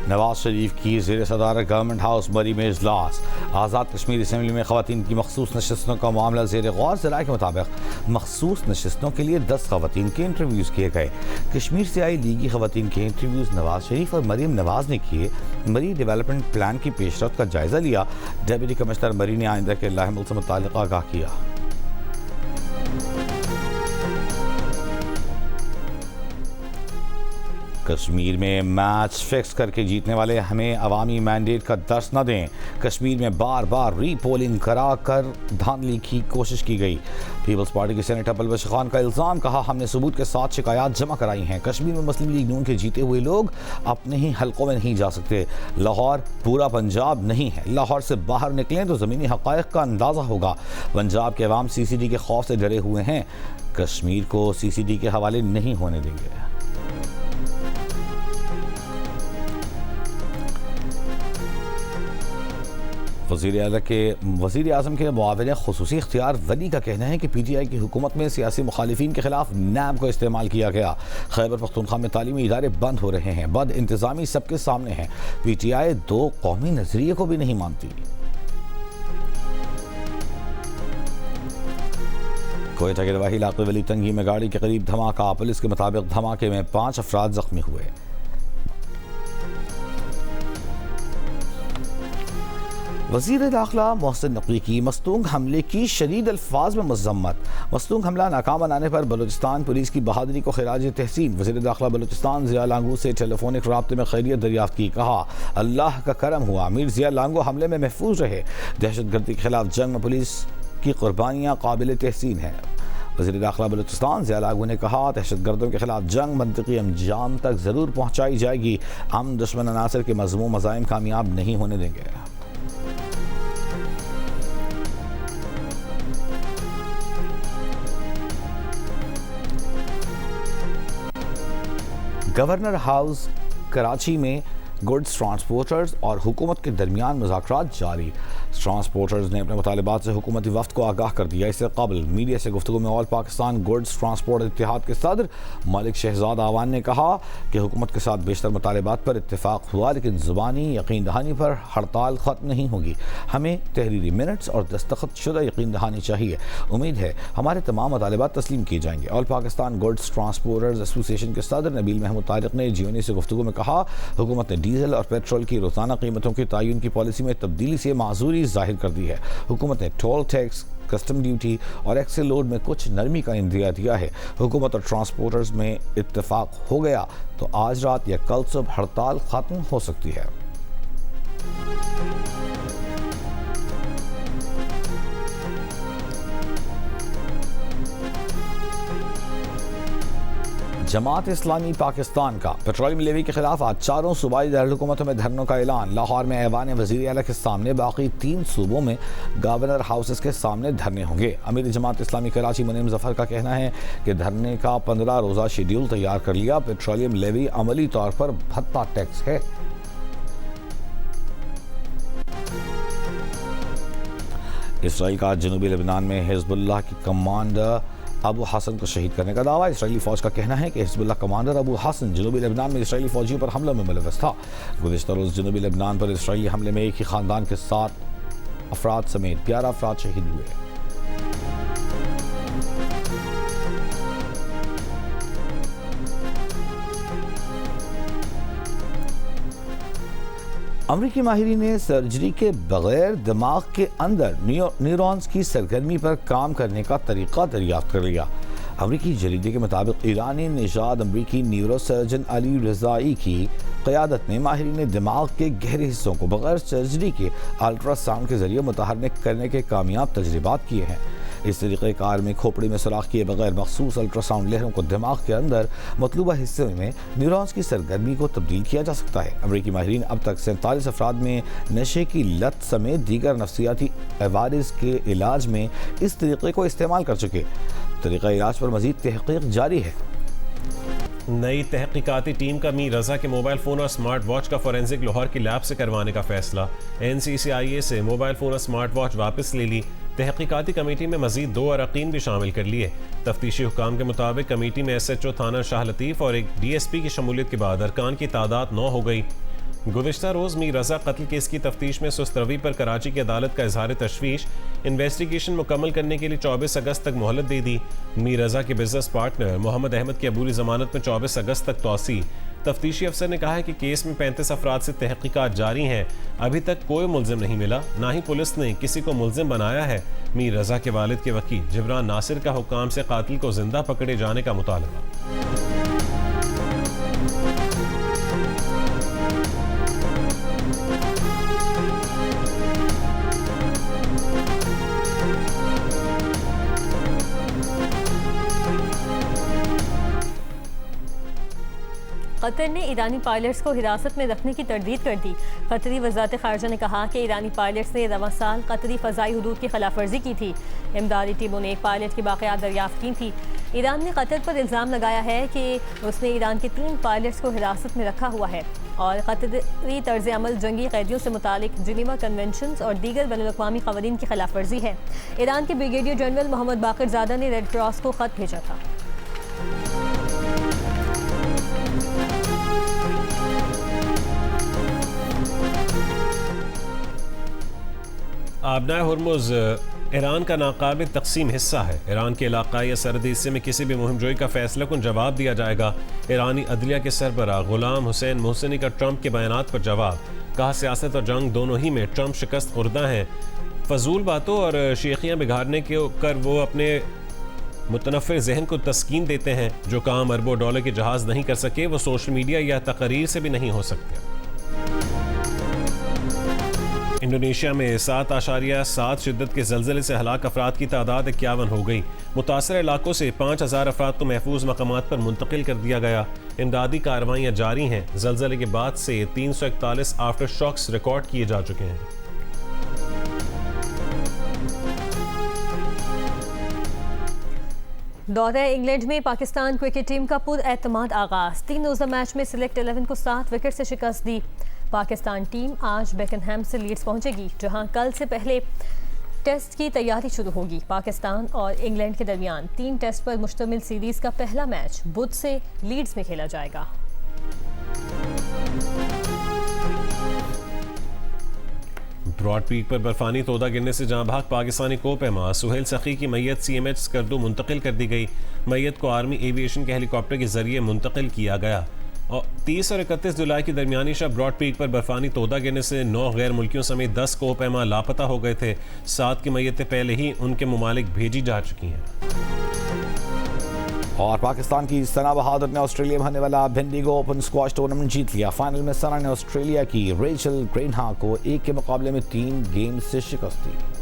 नवाज शरीफ की ज़ेर सदारत गवर्नमेंट हाउस मरी में इजलास। आज़ाद कश्मीर असम्बली में ख़वातीन की मखसूस नशस्तों का मामला ज़ेर गौर। ज़राए के मुताबिक मखसूस नशस्तों के लिए 10 ख़वातीन के इंटरव्यूज़ किए गए। कश्मीर से आई लीगी ख़वातीन के इंटरव्यूज़ नवाज शरीफ और मरीम नवाज ने किए। मरी डेवलपमेंट प्लान की पेशरफ्त का जायज़ा लिया। डेप्यूटी कमिश्नर मरी ने आइंदा के लाहमल से मुताल्लिक़ आगाह किया। कश्मीर में मैच फिक्स करके जीतने वाले हमें अवामी मैंडेट का दर्स न दें। कश्मीर में बार बार रीपोलिंग करा कर धांधली की कोशिश की गई। पीपल्स पार्टी के सेनेटर पलवश खान का इल्ज़ाम, कहा हमने सबूत के साथ शिकायत जमा कराई हैं। कश्मीर में मुस्लिम लीग नून के जीते हुए लोग अपने ही हलकों में नहीं जा सकते। लाहौर पूरा पंजाब नहीं है। लाहौर से बाहर निकलें तो ज़मीनी हक़ाइक़ का अंदाज़ा होगा। पंजाब के अवाम CCD के खौफ से डरे हुए हैं। कश्मीर को CCD के हवाले नहीं होने देंगे। वज़ीर आज़म के मुआविन ख़ुसूसी इख्तियार वली का कहना है कि PTI की हुकूमत में सियासी मुखालिफिन के खिलाफ नैब को इस्तेमाल किया गया। खैबर पख्तूनख्वा में तालीमी इदारे बंद हो रहे हैं। बद इंतज़ामी सबके सामने है। PTI दो कौमी नज़रिए को भी नहीं मानती। कोयटा के रवाही इलाके वली तंगी में गाड़ी के करीब धमाका। पुलिस के मुताबिक धमाके में 5 अफराद जख्मी हुए। वज़ीर दाखिला मोहसिन नकवी की मस्तूंग हमले की शदीद अल्फाज में मज़म्मत। मस्तूंग हमला नाकाम बनाने पर बलूचिस्तान पुलिस की बहादुरी को खिराज तहसीन। वज़ीर दाखिला बलूचिस्तान ज़िया लांगू से टेलीफोनिक राब्ते में खैरियत दरियाफ्त की। कहा अल्लाह का करम हुआ मीर ज़िया लांगू हमले में महफूज रहे। दहशतगर्दी के खिलाफ जंग में पुलिस की कुर्बानियाँ काबिल तहसीन हैं। वज़ीर दाखिला बलूचिस्तान ज़िया लांगू ने कहा दहशतगर्दों के खिलाफ जंग मंतकी अंजाम तक ज़रूर पहुँचाई जाएगी। हम दुश्मन अनासर के मज़मूम मज़ाइम कामयाब नहीं होने देंगे। गवर्नर हाउस कराची में गुड्स ट्रांसपोर्टर्स और हुकूमत के दरमियान मुज़ाकरात जारी। ट्रांसपोर्टर्स ने अपने मुतालिबात से हुकूमती वफ़द को आगाह कर दिया। इससे कबल मीडिया से गुफ्तगू में ऑल पाकिस्तान गुड्स ट्रांसपोर्ट इत्तेहाद के सदर मलिक शहजाद आवान ने कहा कि हुकूमत के साथ बेशतर मुतालिबात पर इत्तेफाक हुआ, लेकिन ज़ुबानी यकीन दहानी पर हड़ताल ख़त्म नहीं होगी। हमें तहरीरी मिनट्स और दस्तखत शुदा यकीन दहानी चाहिए। उम्मीद है हमारे तमाम मुतालिबात तस्लीम किए जाएंगे। All Pakistan goods transporters association के सदर नबील महमूद तारिक ने GONE से गुफ्तगू में कहा हुकूमत ने डीजल और पेट्रोल की रोज़ाना कीमतों की तयन की पॉलिसी में तब्दीली से माजूरी जाहिर कर दी है। हुकूमत ने टोल टैक्स, कस्टम ड्यूटी और एक्सेल लोड में कुछ नरमी का इंदिया दिया है। हुकूमत और ट्रांसपोर्टर्स में इत्तेफाक हो गया तो आज रात या कल सुबह हड़ताल खत्म हो सकती है। जमात इस्लामी पाकिस्तान का पेट्रोलियम लेवी के खिलाफ आज 4 सूबाई दारुलहुकूमतों में धरनों का ऐलान। लाहौर में ऐवान वज़ीर आला के सामने, बाकी 3 सूबों में गवर्नर हाउसेस के सामने धरने होंगे। अमीर जमात इस्लामी कराची मुनीम जफ़र का कहना है कि धरने का 15 रोज़ा शेड्यूल तैयार कर लिया। पेट्रोलियम लेवी अमली तौर पर भत्ता टैक्स है। इसराइल का जनूबी लेबनान में हिज़्बुल्लाह की कमांडर अबू हसन को शहीद करने का दावा। इसराइली फ़ौज का कहना है कि हिज़्बुल्लाह कमांडर अबू हसन जनूबी लेबनान में इसराइली फ़ौजियों पर हमलों में मुलव्वस था। गुज़िश्ता रोज़ जनूबी लेबनान पर इसराइली हमले में एक ही ख़ानदान के 7 अफराद समेत 11 अफराद शहीद हुए। अमरीकी माहिरीन ने सर्जरी के बगैर दिमाग के अंदर न्यूरॉन्स की सरगर्मी पर काम करने का तरीका दरियाफ्त कर लिया। अमरीकी जरीदे के मुताबिक ईरानी निजाद अमरीकी न्यूरो सर्जन अली रज़ाई की क़यादत में माहिरीन ने दिमाग के गहरे हिस्सों को बगैर सर्जरी के अल्ट्रासाउंड के जरिए मुतहर्रिक करने के कामयाब तजर्बात किए हैं। इस तरीक़ेकार में खोपड़ी में सुराख किए बगैर मखसूस अल्ट्रासाउंड लहरों को दिमाग के अंदर मतलूबा हिस्से में न्यूरॉन्स की सरगर्मी को तब्दील किया जा सकता है। अमरीकी माहिरीन अब तक 47 अफराद में नशे की लत समेत दीगर नफ्सियाती अवारिस के इलाज में इस तरीक़े को इस्तेमाल कर चुके। तरीक़ा इलाज पर मज़ीद तहक़ीक़ जारी है। नई तहकीकाती टीम का मीर रज़ा के मोबाइल फ़ोन और स्मार्ट वॉच का फोरेंसिक लाहौर की लैब से करवाने का फैसला। NCCIA से मोबाइल फ़ोन और स्मार्ट वॉच वापस ले ली। तहकीकाती कमेटी में मज़ीद 2 अरकान भी शामिल कर लिए। तफ्तीशी हुकाम के मुताबिक कमेटी में SHO थाना शाह लतीफ़ और एक DSP की शमूलियत के बाद अरकान की तादाद 9 हो गई। गुज़िश्ता रोज़ मीर रज़ा कत्ल केस की तफ्तीश में सुस्त रवि पर कराची की अदालत का इजहार तशवीश, इन्वेस्टिगेशन मुकम्मल करने के लिए 24 अगस्त तक मोहलत दे दी। मीर रज़ा के बिजनेस पार्टनर मोहम्मद अहमद की अबूरी जमानत में 24 अगस्त तक तौसी। तफ्तीशी अफसर ने कहा है कि केस में 35 अफराद से तहकीकात जारी हैं। अभी तक कोई मुल्जिम नहीं मिला, ना ही पुलिस ने किसी को मुल्जिम बनाया है। मीर रज़ा के वालिद के वकील जिब्रान नासिर का हुक्म से कातिल को जिंदा पकड़े जाने का मुतालबा। कतर ने ईरानी पायलट्स को हिरासत में रखने की तरदीद कर दी। कतरी वज़ारत ख़ारजा ने कहा कि ईरानी पायलट्स ने रवां साल कतरी फ़ज़ाई हुदूद की खिलाफ वर्जी की थी। इमदादी टीमों ने एक पायलट की बाक़ियात दरियाफ्त की थी। ईरान ने कतर पर इल्ज़ाम लगाया है कि उसने ईरान के 3 पायलट्स को हिरासत में रखा हुआ है और कतरी तर्ज़ अमल जंगी कैदियों से मुतालिक जिनेवा कन्वेंशन और दीगर बैनुल-अक़वामी क़वानीन की खिलाफ वर्जी है। ईरान के ब्रिगेडियर जनरल मोहम्मद बाक़िर ज़ादा ने रेड क्रॉस को ख़त भेजा था। आबनाए हुर्मुज़ ईरान का नाकाबिल तकसीम हिस्सा है। ईरान के इलाक़ाई या सरहदी हिस्से में किसी भी मुहिम जोई का फैसला कुन जवाब दिया जाएगा। ईरानी अदलिया के सरबराह गुलाम हुसैन मोहसिनी का ट्रंप के बयानात पर जवाब, कहा सियासत और जंग दोनों ही में ट्रंप शिकस्त खुर्दा हैं। फजूल बातों और शेखियाँ बिगाड़ने के कर वो अपने मुतनफ़िर जहन को तस्कीन देते हैं। जो काम अरबों डॉलर के जहाज़ नहीं कर सके वो सोशल मीडिया या तकरीर से भी नहीं हो सकते। इंडोनेशिया में 7.7 शिद्दत के ज़लज़ले से हलाक अफराद की तादाद 51 हो गई। मुतासर इलाकों से 5000 अफराद को महफूज मकामात पर मुंतकिल कर दिया गया। इमदादी कार्रवाइयाँ जारी हैं। ज़लज़ले के बाद से 341 आफ्टर शॉक्स रिकॉर्ड किए जा चुके हैं। दौरा इंग्लैंड में पाकिस्तान क्रिकेट टीम का पुरएतमाद आगाज। 3 रोज़ा मैच में सिलेक्ट 11 को 7 विकेट से शिकस्त दी। पाकिस्तान टीम आज बेकनहैम से लीड्स पहुंचेगी, जहां कल से पहले टेस्ट की तैयारी शुरू होगी। पाकिस्तान और इंग्लैंड के दरमियान 3 टेस्ट पर मुश्तमिल सीरीज का पहला मैच बुध से लीड्स में खेला जाएगा। ब्रॉड पीक पर बर्फानी तोदा गिरने से जहां भाग पाकिस्तानी कोपैमा सुहेल सखी की मैयत CMH स्कर्दू मुंतकिल कर दी गई। मैयत को आर्मी एविएशन के हेलीकॉप्टर के जरिए मुंतकिल किया गया। और 30 और 31 जुलाई की दरमियानी शब ब्रॉड पीक पर बर्फानी तोदा गिरने से 9 गैर मुल्कियों समेत 10 कोपैमा लापता हो गए थे। 7 की मैयतें पहले ही उनके मुमालिक भेजी जा चुकी हैं। और पाकिस्तान की सना बहादुर ने ऑस्ट्रेलिया में होने वाला बेंडिगो ओपन स्क्वॉश टूर्नामेंट जीत लिया। फाइनल में सना ने ऑस्ट्रेलिया की रेचल ग्रेनहा को 1 के मुकाबले में 3 गेम से शिकस्त दी।